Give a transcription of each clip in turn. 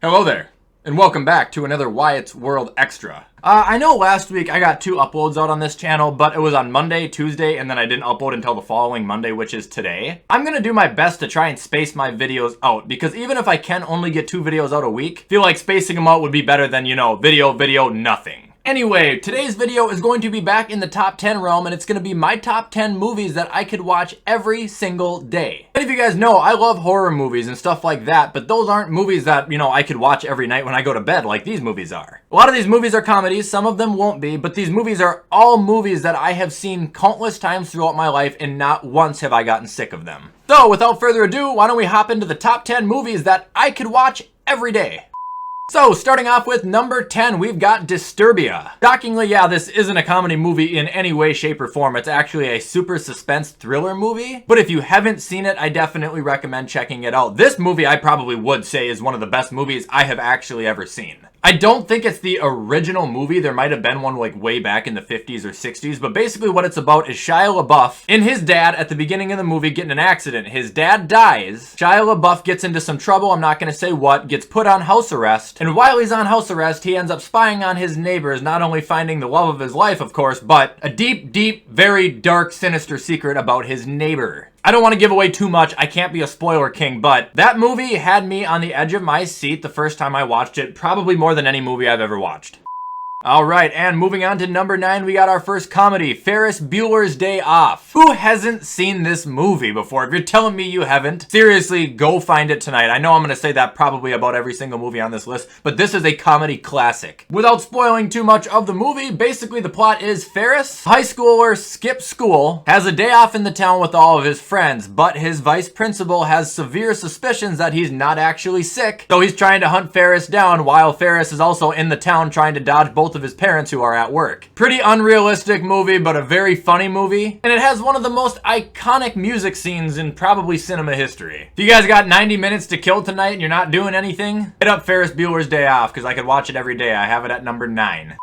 Hello there, and welcome back to another Wyatt's World Extra. I know last week I got 2 uploads out on this channel, but it was on Monday, Tuesday, and then I didn't upload until the following Monday, which is today. I'm gonna do my best to try and space my videos out, because even if I can only get 2 videos out a week, I feel like spacing them out would be better than, video, nothing. Anyway, today's video is going to be back in the top 10 realm, and it's going to be my top 10 movies that I could watch every single day. And if you guys know, I love horror movies and stuff like that, but those aren't movies that, I could watch every night when I go to bed like these movies are. A lot of these movies are comedies, some of them won't be, but these movies are all movies that I have seen countless times throughout my life, and not once have I gotten sick of them. So, without further ado, why don't we hop into the top 10 movies that I could watch every day. So, starting off with number 10, we've got Disturbia. Shockingly, yeah, this isn't a comedy movie in any way, shape, or form. It's actually a super suspense thriller movie. But if you haven't seen it, I definitely recommend checking it out. This movie, I probably would say, is one of the best movies I have actually ever seen. I don't think it's the original movie. There might have been one like way back in the 50s or 60s, but basically what it's about is Shia LaBeouf and his dad at the beginning of the movie get in an accident. His dad dies. Shia LaBeouf gets into some trouble, I'm not going to say what, gets put on house arrest, and while he's on house arrest, he ends up spying on his neighbors, not only finding the love of his life, of course, but a deep, deep, very dark, sinister secret about his neighbor. I don't want to give away too much, I can't be a spoiler king, but that movie had me on the edge of my seat the first time I watched it, probably more than any movie I've ever watched. Alright, and moving on to number 9, we got our first comedy, Ferris Bueller's Day Off. Who hasn't seen this movie before? If you're telling me you haven't, seriously, go find it tonight. I know I'm going to say that probably about every single movie on this list, but this is a comedy classic. Without spoiling too much of the movie, basically the plot is Ferris, high schooler, skips school, has a day off in the town with all of his friends, but his vice principal has severe suspicions that he's not actually sick, so he's trying to hunt Ferris down while Ferris is also in the town trying to dodge both of his parents who are at work. Pretty unrealistic movie, but a very funny movie, and it has one of the most iconic music scenes in probably cinema history. If you guys got 90 minutes to kill tonight and you're not doing anything, hit up Ferris Bueller's Day Off, because I could watch it every day. I have it at number 9.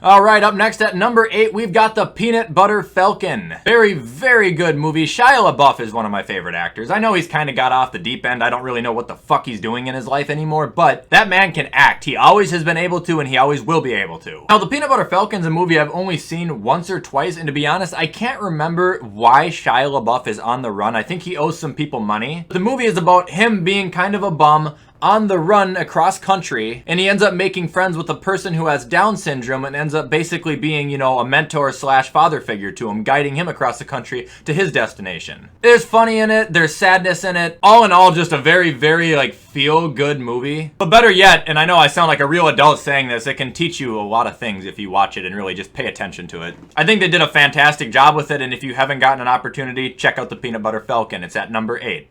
Alright, up next at number 8, we've got the Peanut Butter Falcon. Very, very good movie. Shia LaBeouf is one of my favorite actors. I know he's kind of got off the deep end. I don't really know what the fuck he's doing in his life anymore, but that man can act. He always has been able to, and he always will be able to. Now, the Peanut Butter Falcon's a movie I've only seen once or twice, and to be honest, I can't remember why Shia LaBeouf is on the run. I think he owes some people money. The movie is about him being kind of a bum, on the run across country, and he ends up making friends with a person who has Down syndrome and ends up basically being, a mentor slash father figure to him, guiding him across the country to his destination. There's funny in it, there's sadness in it. All in all, just a very, very, feel-good movie. But better yet, and I know I sound like a real adult saying this, it can teach you a lot of things if you watch it and really just pay attention to it. I think they did a fantastic job with it, and if you haven't gotten an opportunity, check out the Peanut Butter Falcon. It's at number 8.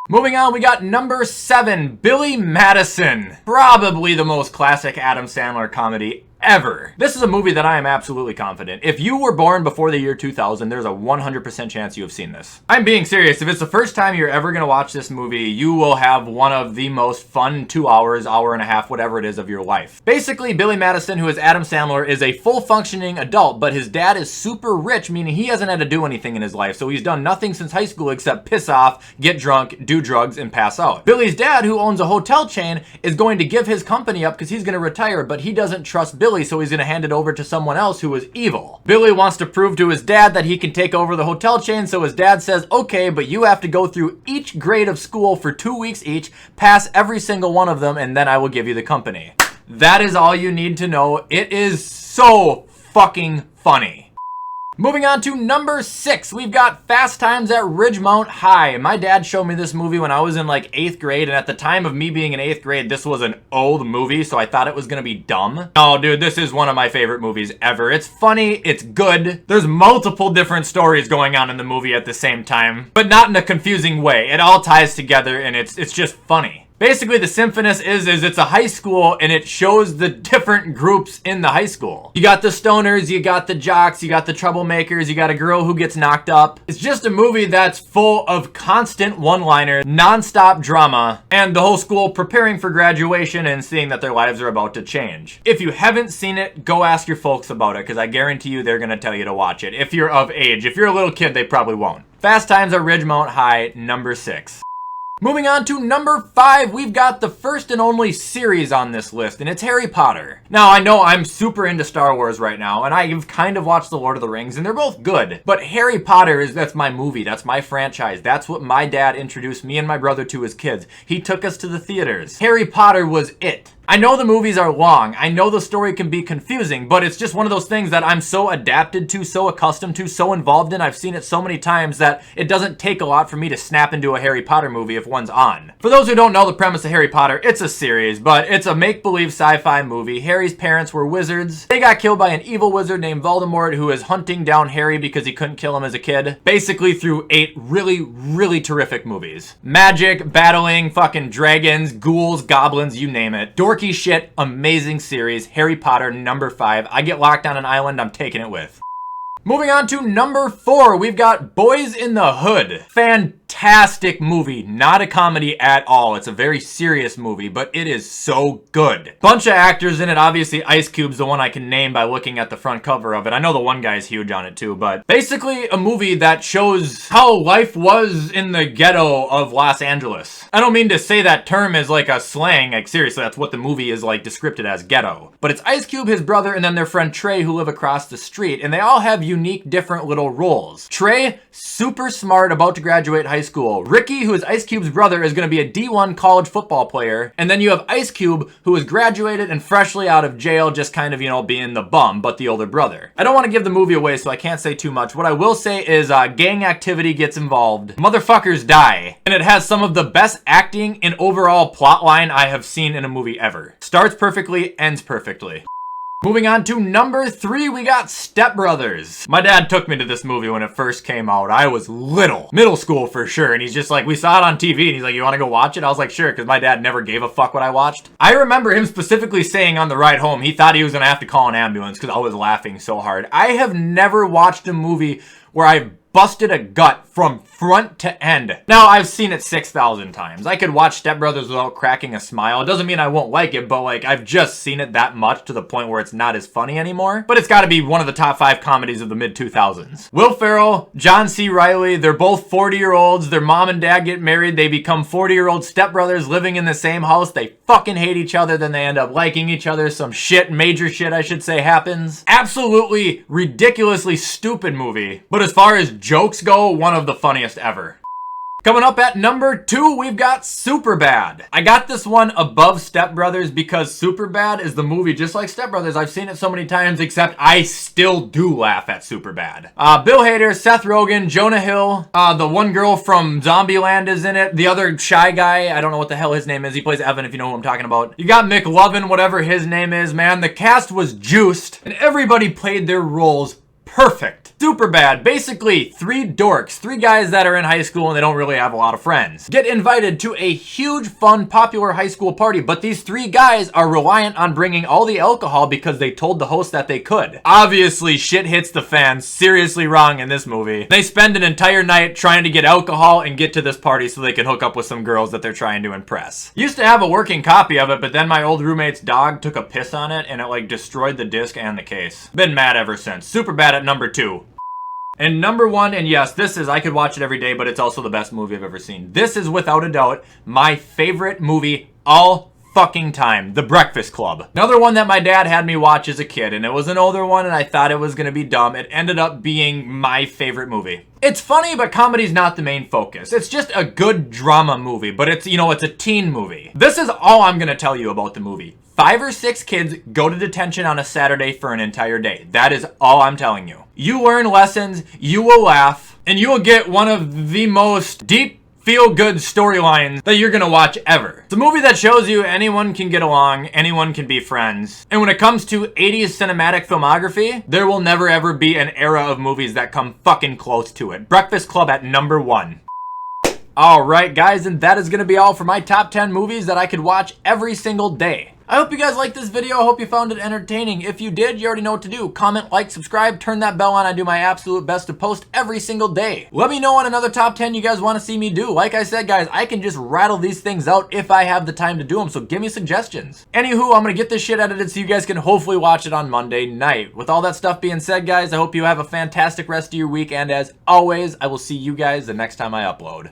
Moving on, we got number 7, Billy Madison. Probably the most classic Adam Sandler comedy ever. This is a movie that I am absolutely confident. If you were born before the year 2000, there's a 100% chance you have seen this. I'm being serious. If it's the first time you're ever gonna watch this movie, you will have one of the most fun 2 hours, hour and a half, whatever it is of your life. Basically, Billy Madison, who is Adam Sandler, is a full functioning adult, but his dad is super rich, meaning he hasn't had to do anything in his life, so he's done nothing since high school except piss off, get drunk, do drugs, and pass out. Billy's dad, who owns a hotel chain, is going to give his company up because he's gonna retire, but he doesn't trust Billy, so he's gonna hand it over to someone else who is evil. Billy wants to prove to his dad that he can take over the hotel chain, so his dad says, okay, but you have to go through each grade of school for 2 weeks each, pass every single one of them, and then I will give you the company. That is all you need to know. It is so fucking funny. Moving on to number 6, we've got Fast Times at Ridgemount High. My dad showed me this movie when I was in 8th grade, and at the time of me being in 8th grade, this was an old movie, so I thought it was gonna be dumb. Oh, dude, this is one of my favorite movies ever. It's funny, it's good. There's multiple different stories going on in the movie at the same time, but not in a confusing way. It all ties together, and it's just funny. Basically, the Symphonist is it's a high school, and it shows the different groups in the high school. You got the stoners, you got the jocks, you got the troublemakers, you got a girl who gets knocked up. It's just a movie that's full of constant one-liner, non-stop drama, and the whole school preparing for graduation and seeing that their lives are about to change. If you haven't seen it, go ask your folks about it, because I guarantee you they're going to tell you to watch it. If you're of age. If you're a little kid, they probably won't. Fast Times at Ridgemount High, number 6. Moving on to number 5, we've got the first and only series on this list, and it's Harry Potter. Now, I know I'm super into Star Wars right now, and I've kind of watched The Lord of the Rings, and they're both good. But Harry Potter that's my movie, that's my franchise. That's what my dad introduced me and my brother to as kids. He took us to the theaters. Harry Potter was it. I know the movies are long, I know the story can be confusing, but it's just one of those things that I'm so adapted to, so accustomed to, so involved in, I've seen it so many times that it doesn't take a lot for me to snap into a Harry Potter movie if one's on. For those who don't know the premise of Harry Potter, it's a series, but it's a make-believe sci-fi movie. Harry's parents were wizards. They got killed by an evil wizard named Voldemort who is hunting down Harry because he couldn't kill him as a kid. Basically through 8 really, really terrific movies. Magic, battling, fucking dragons, ghouls, goblins, you name it. Dorky shit, amazing series, Harry Potter, number 5. I get locked on an island, I'm taking it with. Moving on to number 4, we've got Boys in the Hood. Fantastic movie, not a comedy at all. It's a very serious movie, but it is so good. Bunch of actors in it, obviously Ice Cube's the one I can name by looking at the front cover of it. I know the one guy's huge on it too, but basically a movie that shows how life was in the ghetto of Los Angeles. I don't mean to say that term as like a slang, like seriously, that's what the movie is like described as, ghetto. But it's Ice Cube, his brother, and then their friend Trey who live across the street, and they all have unique, different little roles. Trey, super smart, about to graduate high school. Ricky, who is Ice Cube's brother, is going to be a D1 college football player. And then you have Ice Cube, who is graduated and freshly out of jail, just kind of, you know, being the bum, but the older brother. I don't want to give the movie away, so I can't say too much. What I will say is gang activity gets involved. Motherfuckers die. And it has some of the best acting and overall plotline I have seen in a movie ever. Starts perfectly, ends perfectly. Moving on to number 3, we got Step Brothers. My dad took me to this movie when it first came out. I was little. Middle school for sure. And he's just like, we saw it on TV and he's like, you want to go watch it? I was like, sure, because my dad never gave a fuck what I watched. I remember him specifically saying on the ride home, he thought he was going to have to call an ambulance because I was laughing so hard. I have never watched a movie where I've busted a gut from front to end. Now, I've seen it 6,000 times. I could watch Step Brothers without cracking a smile. It doesn't mean I won't like it, but like, I've just seen it that much to the point where it's not as funny anymore. But it's gotta be one of the top 5 comedies of the mid-2000s. Will Ferrell, John C. Reilly, they're both 40-year-olds. Their mom and dad get married. They become 40-year-old stepbrothers living in the same house. They fucking hate each other. Then they end up liking each other. Some shit, major shit, I should say, happens. Absolutely ridiculously stupid movie. But as far as jokes go, one of the funniest ever. Coming up at number 2, we've got Superbad. I got this one above Step Brothers because Superbad is the movie just like Step Brothers. I've seen it so many times, except I still do laugh at Superbad. Bill Hader, Seth Rogen, Jonah Hill, the one girl from Zombieland is in it. The other shy guy, I don't know what the hell his name is. He plays Evan, if you know who I'm talking about. You got McLovin, whatever his name is, man. The cast was juiced, and everybody played their roles perfect. Superbad, basically 3 dorks, 3 guys that are in high school and they don't really have a lot of friends, get invited to a huge, fun, popular high school party, but these 3 guys are reliant on bringing all the alcohol because they told the host that they could. Obviously, shit hits the fan seriously wrong in this movie. They spend an entire night trying to get alcohol and get to this party so they can hook up with some girls that they're trying to impress. Used to have a working copy of it, but then my old roommate's dog took a piss on it and it like destroyed the disc and the case. Been mad ever since. Superbad at number 2. And number 1, and yes, this is, I could watch it every day, but it's also the best movie I've ever seen. This is without a doubt my favorite movie all fucking time. The Breakfast Club. Another one that my dad had me watch as a kid, and it was an older one, and I thought it was gonna be dumb. It ended up being my favorite movie. It's funny, but comedy's not the main focus. It's just a good drama movie, but it's, you know, it's a teen movie. This is all I'm gonna tell you about the movie. 5 or 6 kids go to detention on a Saturday for an entire day. That is all I'm telling you. You learn lessons, you will laugh, and you will get one of the most deep, feel-good storylines that you're gonna watch ever. It's a movie that shows you anyone can get along, anyone can be friends. And when it comes to 80s cinematic filmography, there will never ever be an era of movies that come fucking close to it. Breakfast Club at number 1. Alright guys, and that is gonna be all for my top 10 movies that I could watch every single day. I hope you guys liked this video. I hope you found it entertaining. If you did, you already know what to do. Comment, like, subscribe, turn that bell on. I do my absolute best to post every single day. Let me know on another top 10 you guys want to see me do. Like I said, guys, I can just rattle these things out if I have the time to do them, so give me suggestions. Anywho, I'm going to get this shit edited so you guys can hopefully watch it on Monday night. With all that stuff being said, guys, I hope you have a fantastic rest of your week, and as always, I will see you guys the next time I upload.